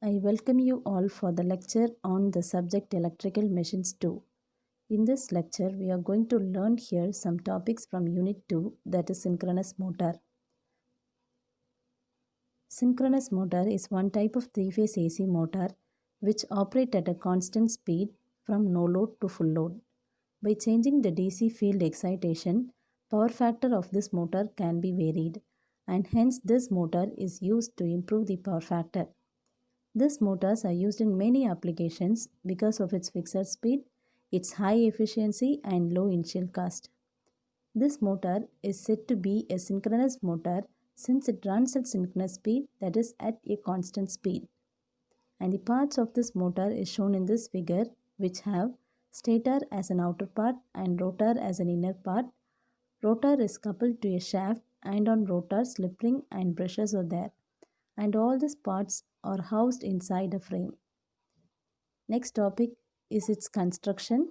I welcome you all for the lecture on the subject Electrical Machines 2. In this lecture, we are going to learn here some topics from Unit 2, that is synchronous motor. Synchronous motor is one type of three-phase AC motor which operate at a constant speed from no load to full load. By changing the DC field excitation, power factor of this motor can be varied, and hence this motor is used to improve the power factor. These motors are used in many applications because of its fixed speed, its high efficiency and low initial cost. This motor is said to be a synchronous motor since it runs at synchronous speed, that is at a constant speed. And the parts of this motor is shown in this figure, which have stator as an outer part and rotor as an inner part. Rotor is coupled to a shaft, and on rotor slip ring and brushes are there, and all these parts are housed inside a frame. Next topic is its construction.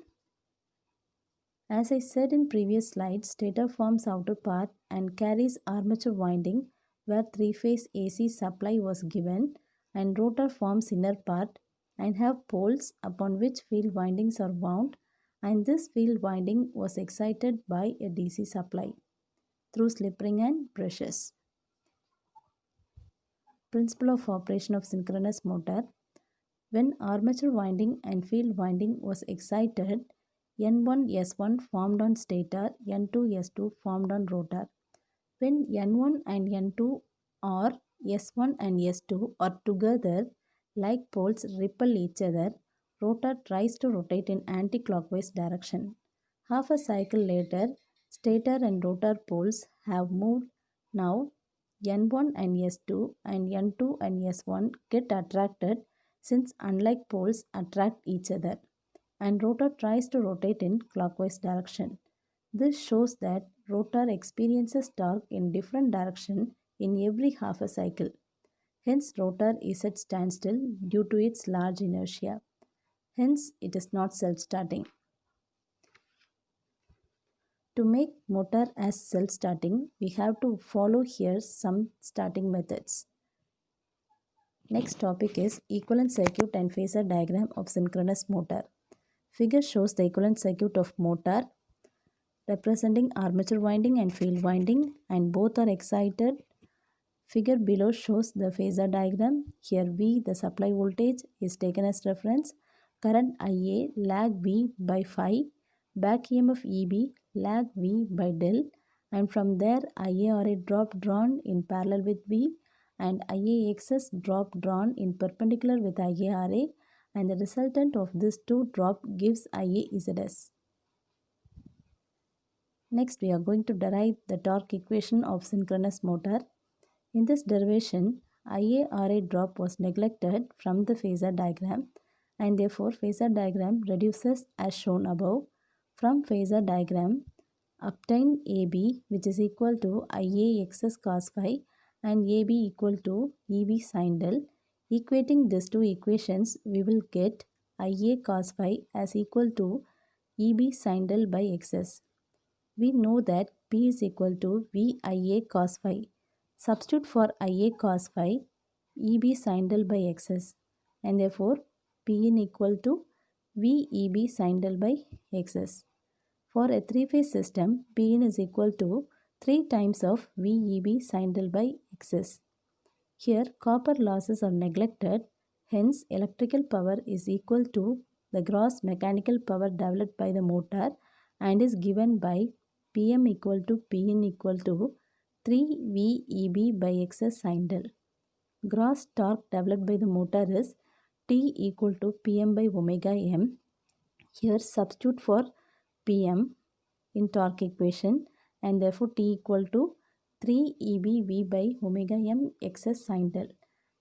As I said in previous slide, stator forms outer part and carries armature winding where three-phase AC supply was given, and rotor forms inner part and have poles upon which field windings are wound, and this field winding was excited by a DC supply through slip ring and brushes. Principle of operation of synchronous motor. When armature winding and field winding was excited, N1 S1 formed on stator, N2 S2 formed on rotor. When N1 and N2 or S1 and S2 are together like poles repel each other, rotor tries to rotate in anti-clockwise direction. Half a cycle later, stator and rotor poles have moved. Now N1 and S2 and N2 and S1 get attracted since unlike poles attract each other, and rotor tries to rotate in clockwise direction. This shows that rotor experiences torque in different direction in every half a cycle. Hence rotor is at standstill due to its large inertia. Hence it is not self-starting. To make motor as self-starting, we have to follow here some starting methods. Next topic is equivalent circuit and phasor diagram of synchronous motor. Figure shows the equivalent circuit of motor representing armature winding and field winding, and both are excited. Figure below shows the phasor diagram. Here V, the supply voltage, is taken as reference. Current IA lag V by phi, back EMF EB lag V by del, and from there IARA drop drawn in parallel with V, and IAXS drop drawn in perpendicular with IARA, and the resultant of this two drop gives IAZS. Next, we are going to derive the torque equation of synchronous motor. In this derivation, IARA drop was neglected from the phasor diagram, and therefore phasor diagram reduces as shown above. From phasor diagram, obtain AB, which is equal to IAXS cos phi, and AB equal to EB sin del. Equating these two equations, we will get IA cos phi as equal to EB sin del by XS. We know that P is equal to VIA cos phi. Substitute for IA cos phi, EB sin del by XS, and therefore Pn equal to VEB sin del by XS. For a three-phase system, Pn is equal to 3 times of VEB sin del by XS. Here copper losses are neglected, hence electrical power is equal to the gross mechanical power developed by the motor and is given by Pm equal to Pn equal to 3 VEB by XS sin del. Gross torque developed by the motor is T equal to Pm by omega m. Here substitute for Pm in torque equation, and therefore T equal to 3 EBV by omega m XS sin del.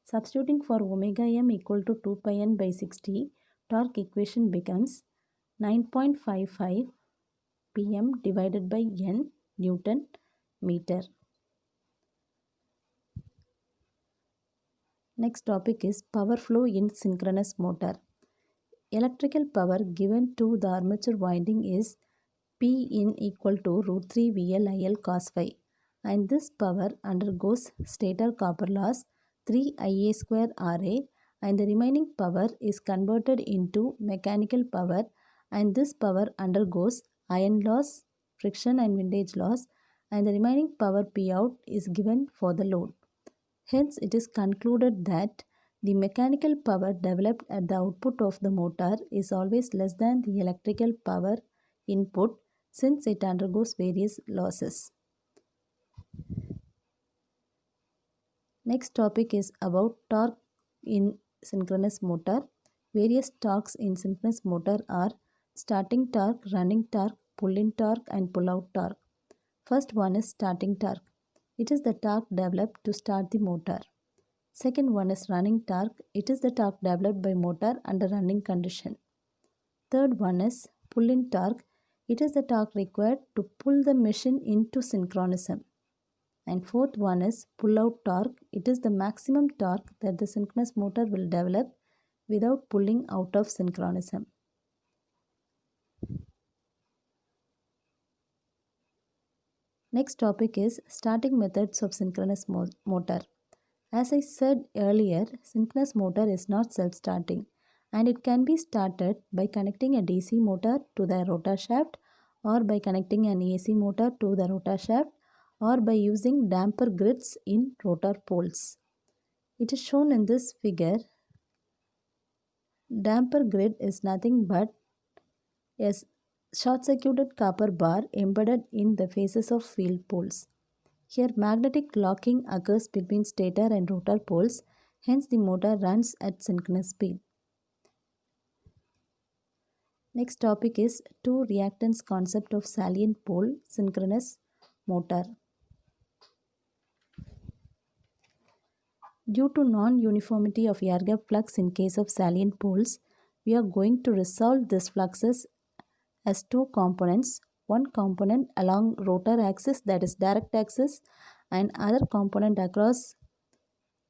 Substituting for omega m equal to 2 pi n by 60, torque equation becomes 9.55 Pm divided by n Newton meter. Next topic is power flow in synchronous motor. Electrical power given to the armature winding is P in equal to root 3 VL IL cos phi, and this power undergoes stator copper loss 3 Ia square Ra and the remaining power is converted into mechanical power, and this power undergoes iron loss, friction and windage loss, and the remaining power P out is given for the load. Hence, it is concluded that the mechanical power developed at the output of the motor is always less than the electrical power input since it undergoes various losses. Next topic is about torque in synchronous motor. Various torques in synchronous motor are starting torque, running torque, pull-in torque and pull-out torque. First one is starting torque. It is the torque developed to start the motor. Second one is running torque. It is the torque developed by motor under running condition. Third one is pull-in torque. It is the torque required to pull the machine into synchronism. And fourth one is pull-out torque. It is the maximum torque that the synchronous motor will develop without pulling out of synchronism. Next topic is starting methods of synchronous motor. As I said earlier, synchronous motor is not self-starting and it can be started by connecting a DC motor to the rotor shaft or by connecting an AC motor to the rotor shaft or by using damper grids in rotor poles. It is shown in this figure. Damper grid is nothing but a short-circuited copper bar embedded in the faces of field poles. Here magnetic locking occurs between stator and rotor poles, hence the motor runs at synchronous speed. Next topic is two reactance concept of salient pole synchronous motor. Due to non-uniformity of air gap flux in case of salient poles, we are going to resolve this fluxes as two components. One component along rotor axis, that is direct axis, and other component across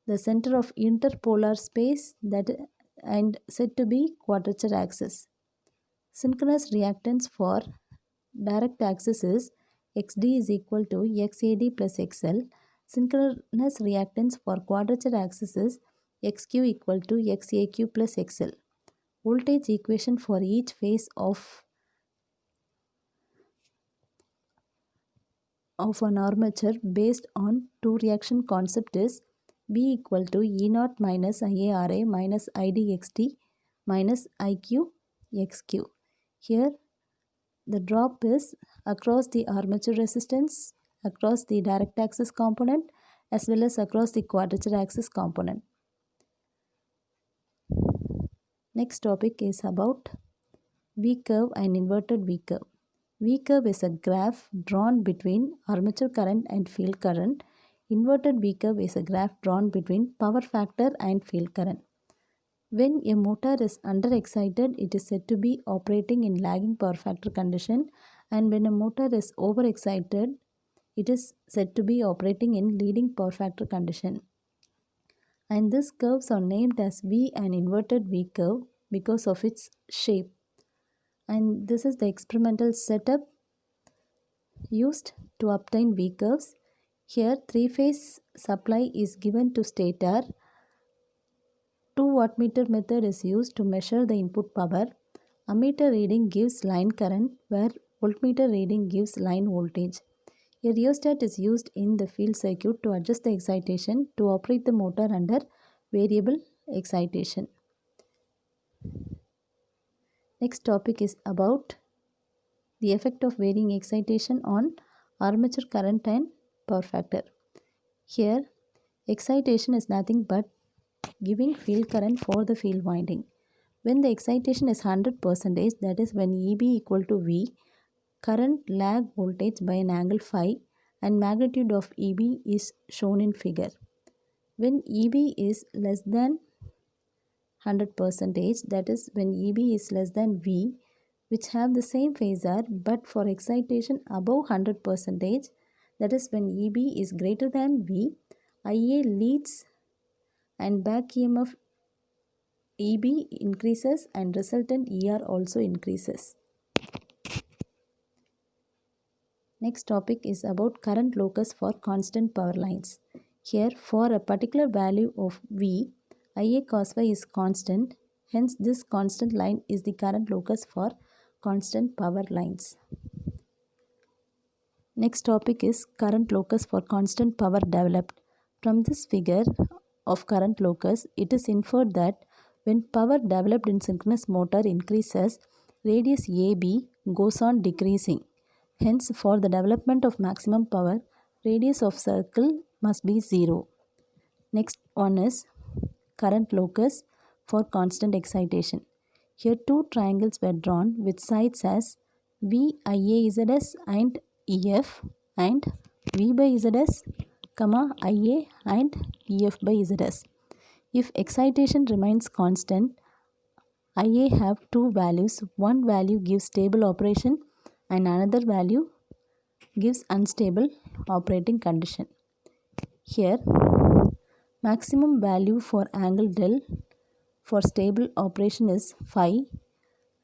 the center of interpolar space, that and said to be quadrature axis. Synchronous reactance for direct axis is XD is equal to XAD plus XL. Synchronous reactance for quadrature axis is XQ equal to XAQ plus XL. Voltage equation for each phase of an armature based on two reaction concept is B equal to E0 minus IARA minus IDXT minus IQXQ. Here the drop is across the armature resistance, across the direct axis component as well as across the quadrature axis component. Next topic is about V curve and inverted V curve. V curve is a graph drawn between armature current and field current. Inverted V curve is a graph drawn between power factor and field current. When a motor is underexcited, it is said to be operating in lagging power factor condition, and when a motor is overexcited, it is said to be operating in leading power factor condition. And these curves are named as V and inverted V curve because of its shape. And this is the experimental setup used to obtain V curves. Here, three-phase supply is given to stator. 2 wattmeter method is used to measure the input power. Ammeter reading gives line current, where voltmeter reading gives line voltage. A rheostat is used in the field circuit to adjust the excitation to operate the motor under variable excitation. Next topic is about the effect of varying excitation on armature current and power factor. Here, excitation is nothing but giving field current for the field winding. When the excitation is 100%, that is when EB equal to V, current lag voltage by an angle phi and magnitude of EB is shown in figure. When EB is less than 100%, that is when EB is less than V, which have the same phasor but for excitation above 100%, that is when EB is greater than V, IA leads and back EMF EB increases and resultant ER also increases. Next topic is about current locus for constant power lines. Here, for a particular value of V, Ia cos phi is constant, hence this constant line is the current locus for constant power lines. Next topic is current locus for constant power developed. From this figure of current locus, it is inferred that when power developed in synchronous motor increases, radius AB goes on decreasing. Hence, for the development of maximum power, radius of circle must be 0. Next one is current locus for constant excitation. Here two triangles were drawn with sides as VIAZS and EF and V by ZS, IA and EF by ZS. If excitation remains constant, IA have two values. One value gives stable operation and another value gives unstable operating condition. Here, maximum value for angle del for stable operation is phi,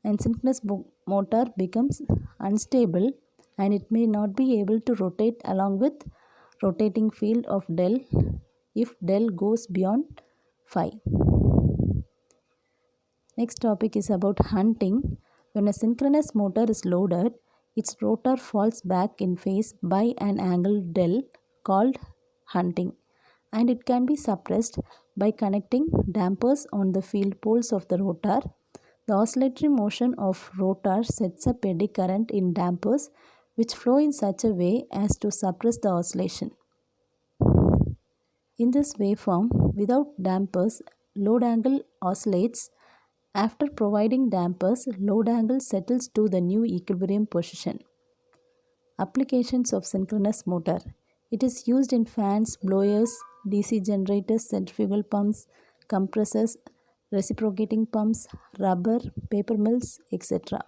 and synchronous motor becomes unstable and it may not be able to rotate along with rotating field of del if del goes beyond phi. Next topic is about hunting. When a synchronous motor is loaded, its rotor falls back in phase by an angle del called hunting, and it can be suppressed by connecting dampers on the field poles of the rotor. The oscillatory motion of rotor sets up eddy current in dampers which flow in such a way as to suppress the oscillation. In this waveform, without dampers, load angle oscillates. After providing dampers, load angle settles to the new equilibrium position. Applications of synchronous motor. It is used in fans, blowers, DC generators, centrifugal pumps, compressors, reciprocating pumps, rubber, paper mills, etc.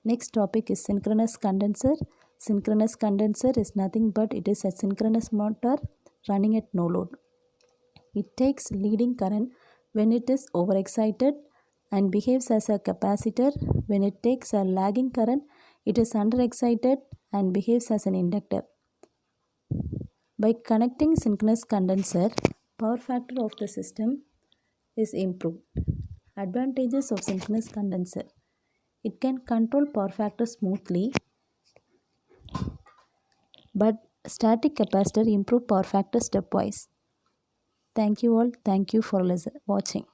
Next topic is synchronous condenser. Synchronous condenser is nothing but it is a synchronous motor running at no load. It takes leading current when it is overexcited and behaves as a capacitor. When it takes a lagging current, it is underexcited and behaves as an inductor. By connecting synchronous condenser, power factor of the system is improved. Advantages of synchronous condenser. It can control power factor smoothly, but static capacitor improve power factor stepwise. Thank you all. Thank you for watching.